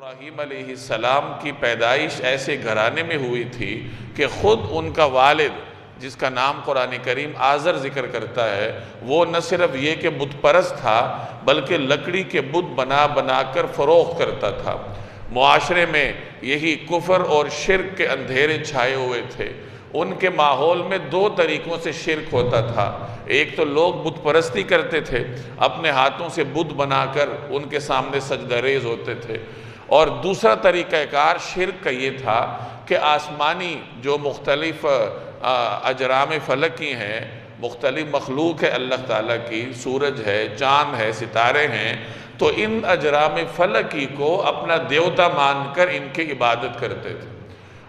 ابراہیم علیہ السلام کی پیدائش ایسے گھرانے میں ہوئی تھی کہ خود ان کا والد، جس کا نام قرآن کریم آزر ذکر کرتا ہے، وہ نہ صرف یہ کہ بت پرست تھا بلکہ لکڑی کے بت بنا بنا کر فروخت کرتا تھا۔ معاشرے میں یہی کفر اور شرک کے اندھیرے چھائے ہوئے تھے۔ ان کے ماحول میں دو طریقوں سے شرک ہوتا تھا۔ ایک تو لوگ بت پرستی کرتے تھے، اپنے ہاتھوں سے بت بنا کر ان کے سامنے سجدہ ریز ہوتے تھے، اور دوسرا طریقہ کار شرک کا یہ تھا کہ آسمانی جو مختلف اجرام فلکی ہیں، مختلف مخلوق ہے اللہ تعالیٰ کی، سورج ہے، چاند ہے، ستارے ہیں، تو ان اجرام فلکی کو اپنا دیوتا مان کر ان کی عبادت کرتے تھے،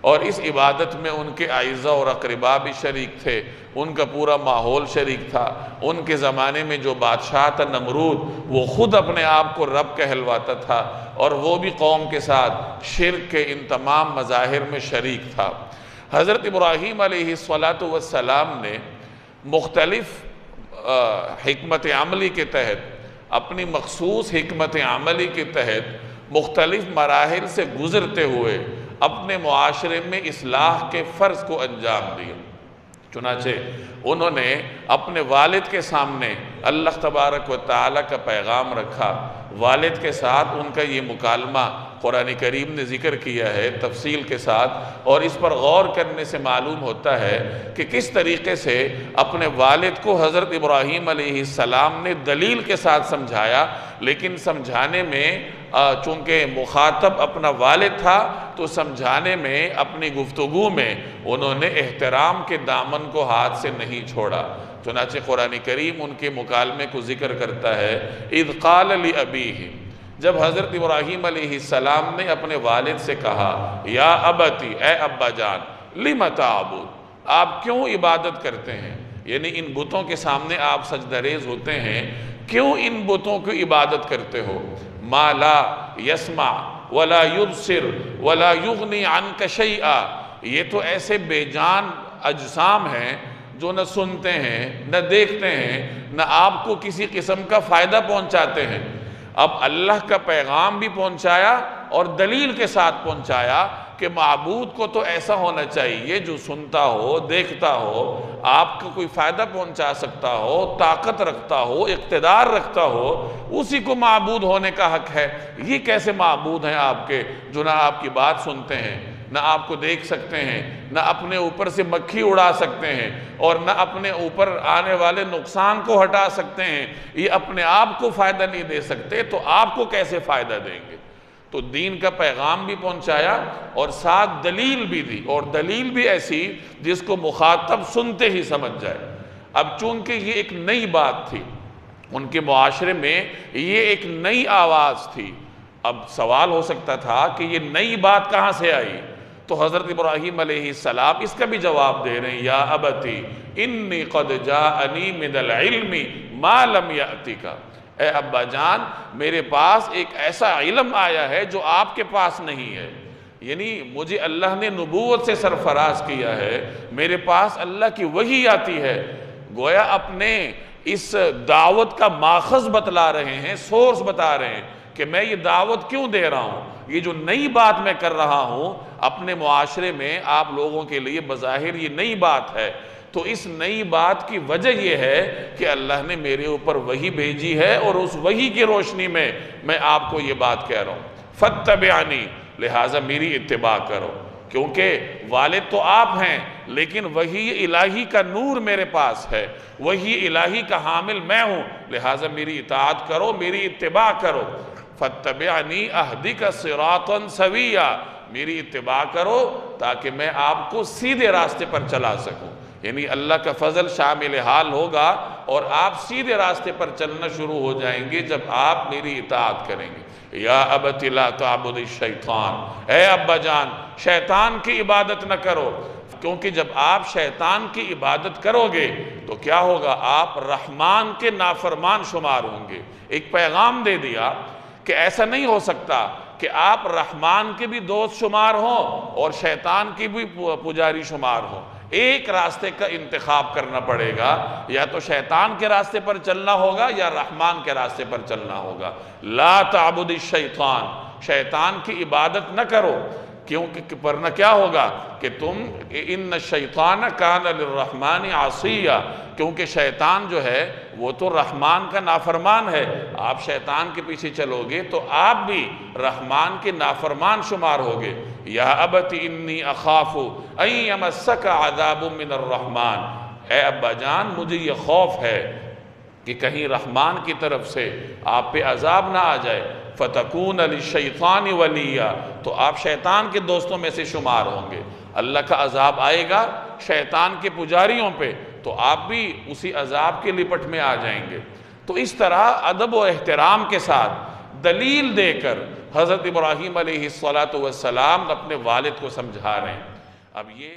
اور اس عبادت میں ان کے اعزاء اور اقرباء بھی شریک تھے، ان کا پورا ماحول شریک تھا۔ ان کے زمانے میں جو بادشاہ تھا نمرود، وہ خود اپنے آپ کو رب کہلواتا تھا، اور وہ بھی قوم کے ساتھ شرک کے ان تمام مظاہر میں شریک تھا۔ حضرت ابراہیم علیہ السلام نے مختلف حکمت عملی کے تحت، اپنی مخصوص حکمت عملی کے تحت مختلف مراحل سے گزرتے ہوئے اپنے معاشرے میں اصلاح کے فرض کو انجام دیا۔ چنانچہ انہوں نے اپنے والد کے سامنے اللہ تبارک و تعالیٰ کا پیغام رکھا۔ والد کے ساتھ ان کا یہ مکالمہ قرآن کریم نے ذکر کیا ہے تفصیل کے ساتھ، اور اس پر غور کرنے سے معلوم ہوتا ہے کہ کس طریقے سے اپنے والد کو حضرت ابراہیم علیہ السلام نے دلیل کے ساتھ سمجھایا، لیکن سمجھانے میں چونکہ مخاطب اپنا والد تھا تو سمجھانے میں، اپنی گفتگو میں انہوں نے احترام کے دامن کو ہاتھ سے نہیں چھوڑا۔ چنانچہ قرآن کریم ان کے مکالمے کو ذکر کرتا ہے، اِذْ قَالَ لِأَبِيهِ، جب حضرت ابراہیم علیہ السلام نے اپنے والد سے کہا، یا ابتی، اے ابا جان، لِمَ تَعْبُدُ، آپ کیوں عبادت کرتے ہیں؟ یعنی ان بتوں کے سامنے آپ سجدہ ریز ہوتے ہیں، کیوں ان بتوں کی عبادت کرتے ہو؟ مَا لَا يَسْمَعْ وَلَا يُبْصِرْ وَلَا يُغْنِي عَنْكَ شَيْئًا، یہ تو ایسے بے جان اجسام ہیں جو نہ سنتے ہیں، نہ دیکھتے ہیں، نہ آپ کو کسی قسم کا فائدہ پہنچاتے ہیں۔ اب اللہ کا پیغام بھی پہنچایا اور دلیل کے ساتھ پہنچایا کہ معبود کو تو ایسا ہونا چاہیے جو سنتا ہو، دیکھتا ہو، آپ کو کوئی فائدہ پہنچا سکتا ہو، طاقت رکھتا ہو، اقتدار رکھتا ہو، اسی کو معبود ہونے کا حق ہے۔ یہ کیسے معبود ہیں آپ کے جو نہ آپ کی بات سنتے ہیں، نہ آپ کو دیکھ سکتے ہیں، نہ اپنے اوپر سے مکھی اڑا سکتے ہیں، اور نہ اپنے اوپر آنے والے نقصان کو ہٹا سکتے ہیں، یہ اپنے آپ کو فائدہ نہیں دے سکتے، تو آپ کو کیسے فائدہ دیں گے؟ تو دین کا پیغام بھی پہنچایا اور ساتھ دلیل بھی دی، اور دلیل بھی ایسی جس کو مخاطب سنتے ہی سمجھ جائے۔ اب چونکہ یہ ایک نئی بات تھی، ان کے معاشرے میں یہ ایک نئی آواز تھی، اب سوال ہو سکتا تھا کہ یہ نئی بات کہاں سے آئی؟ تو حضرت ابراہیم علیہ السلام اس کا بھی جواب دے رہے ہیں، یا ابتی انی قد جاءنی من العلم ما لم یأتک، اے ابا جان میرے پاس ایک ایسا علم آیا ہے جو آپ کے پاس نہیں ہے، یعنی مجھے اللہ نے نبوت سے سرفراز کیا ہے، میرے پاس اللہ کی وحی آتی ہے۔ گویا اپنے اس دعوت کا ماخذ بتلا رہے ہیں، سورس بتا رہے ہیں کہ میں یہ دعوت کیوں دے رہا ہوں، یہ جو نئی بات میں کر رہا ہوں اپنے معاشرے میں، آپ لوگوں کے لیے بظاہر یہ نئی بات ہے، تو اس نئی بات کی وجہ یہ ہے کہ اللہ نے میرے اوپر وحی بھیجی ہے، اور اس وحی کی روشنی میں میں آپ کو یہ بات کہہ رہا ہوں، فاتبعنی، لہٰذا میری اتباع کرو، کیونکہ والد تو آپ ہیں لیکن وحی الہی کا نور میرے پاس ہے، وحی الہی کا حامل میں ہوں، لہٰذا میری اطاعت کرو، میری اتباع کرو۔ فاتبعنی اہدک صراطا سویا، میری اتباع کرو تاکہ میں آپ کو سیدھے راستے پر چلا سکوں، یعنی اللہ کا فضل شامل حال ہوگا اور آپ سیدھے راستے پر چلنا شروع ہو جائیں گے جب آپ میری اطاعت کریں گے۔ یا ابت لا تعبد الشیطان، اے ابا جان شیطان کی عبادت نہ کرو، کیونکہ جب آپ شیطان کی عبادت کرو گے تو کیا ہوگا؟ آپ رحمان کے نافرمان شمار ہوں گے۔ ایک پیغام دے دیا کہ ایسا نہیں ہو سکتا کہ آپ رحمان کے بھی دوست شمار ہوں اور شیطان کی بھی پجاری شمار ہوں، ایک راستے کا انتخاب کرنا پڑے گا، یا تو شیطان کے راستے پر چلنا ہوگا یا رحمان کے راستے پر چلنا ہوگا۔ لا تعبد الشیطان شیطان کی عبادت نہ کرو، کیونکہ ورنہ کیا ہوگا کہ تم ان الشیطان کان للرحمن عصیا، کیونکہ شیطان جو ہے وہ تو رحمان کا نافرمان ہے، آپ شیطان کے پیچھے چلو گے تو آپ بھی رحمان کے نافرمان شمار ہوگے۔ یا ابت انی اخاف ان یمسک عذاب من الرحمن، اے ابا جان مجھے یہ خوف ہے کہ کہیں رحمان کی طرف سے آپ پہ عذاب نہ آ جائے، فَتَكُونَ لِلشَّيْطَانِ وَلِيًّا، تو آپ شیطان کے دوستوں میں سے شمار ہوں گے۔ اللہ کا عذاب آئے گا شیطان کے پجاریوں پہ تو آپ بھی اسی عذاب کے لپٹ میں آ جائیں گے۔ تو اس طرح ادب و احترام کے ساتھ دلیل دے کر حضرت ابراہیم علیہ السلام اپنے والد کو سمجھا رہے ہیں۔ اب یہ